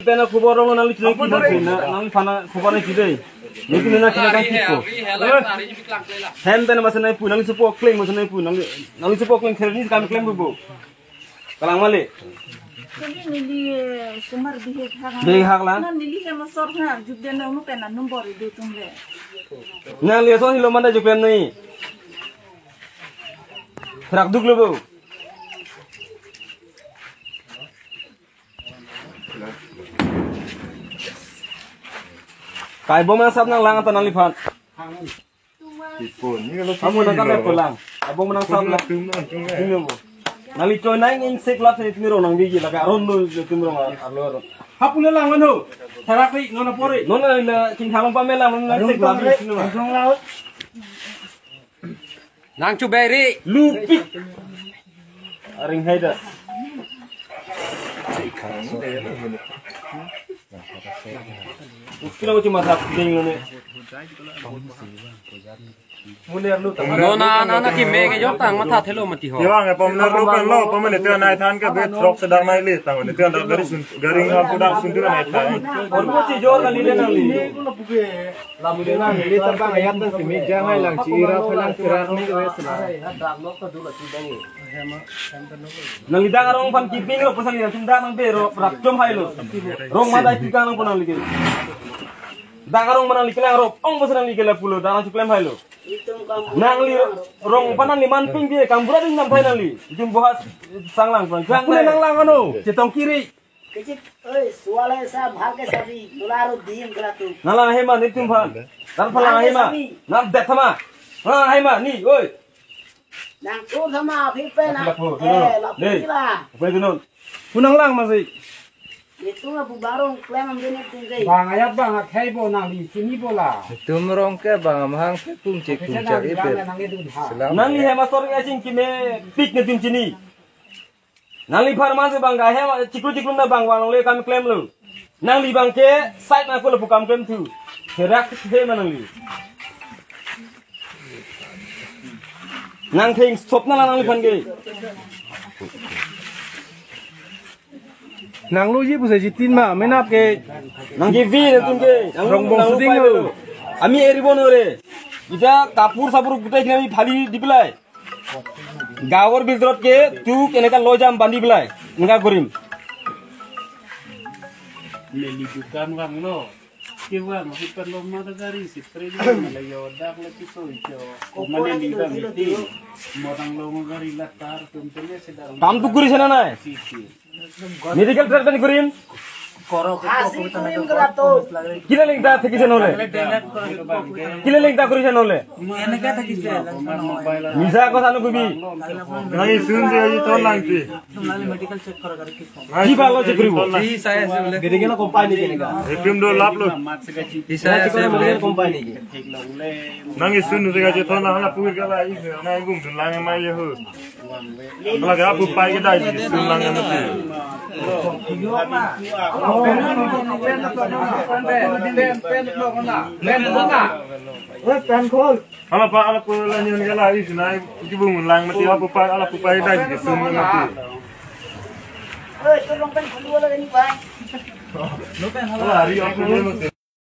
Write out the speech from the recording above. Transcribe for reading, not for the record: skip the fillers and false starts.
pena khobor ro nali chini ki nali phana khobor ni chidei ni na kina kan tipo hem pena masana pu nali supo claim masana pu nali supo claim kherni kam claim bu kalang male nili sumar bihe hagla nili ke masor na jubden na pena number du tumle nali so hilo manda jo claim nai rak duk lobo kai bom nang sap nang lang atau nang lipat kamu nak apa pulang bom nang sap lang tinggal bu nali coy nang insek lah ni timiro nang biji lah kak rondo timiro arlo hapule lang mano terapi nona pori nona na king hamam pamela nona insek lah biji nang cuberi lupi ring haida Kira macam masak dingin ni. Nona ki mege jok tang matha thelo mati ho. Yang apa benar lu kan lo pemene tu naik tan ke bet rock sedang naik list tang tu anda garing pudak sundur naik tan. Orang tu jor kali dia nang li. Lamu dia nang li terbang ayat tu simi jangan lang cira pelang cira ni wes lah. Nang lidang orang pan kiping lo pasal yang tunda nang bero rak jom hai lo. Rong mata ikan nang panang lagi. Dagarong manang likelang rop, ong pasal nang likela pulo, dalang cuklem hai lo. Nang li rong panan li manping dia, kambura ding nang nang li. Jum bohas sanglang pan. Jang nang lang ano, cetong kiri. Kecik, oi, suara saya bhage sabi, tularu diem keratu. Nalang hema ni tum pan. Dan palang hema, nang det sama. Nalang hema ni, oi. Nang tu sama pipe na. Lapis lah. Apa itu non? Punang lang masih. Itu nggak bubarong klaim ambilnya tinggal. Bang ayat bang khai bo nang li sini bola. Tumrong ke bang mahang ke pungcik ipe. Nang li hema sori asing kime pik ne tim sini. Nang li farman se bang hema ciklu na bang wang le kami klaim lo. Nang li bang ke site na ko le bukam klaim tu. Kerak ke nang li. Nang thing stop na nang li pan ge. Nang lu ji pusai jitin ma menap ke Nang ge vi ne tum ge. rong bong shooting lo. Ami eribon ore. Ita kapur sapur gutai kini phali dipilai. Gawar bidrot ke tu keneka lojam bandi bilai. Enggak gorim. Leli bukan wang lo. Kiwang masih perlu mata dari si training malayo dak lagi so itu. Mana ni bang itu. Morang lo ngari latar tumpelnya sedang. Kam tu guri sana nai. Medical treatment gorim. Asing kurim keratu. Kila link dah theki sana ole. Kila link dah guri sana ole. Misa ko sanu gubi. Naik sun se aja tahun lagi. Ki balo check koribo. Hi saya se Medical company ke nega. Film do lap lo. hi saya se Medical company ke. Naik sun se aja tahun lah pukul kala ini. Naik gum sun lang mai ye ho. Kalau kita pupai kita di sun lang yang mesti. Ala pa ala ko la nyon kala ini naik kibung lang mesti ala pupai kita di sun yang mesti. Oi, tolong pen kedua lagi ni, Pak. Ala hari aku ni mesti.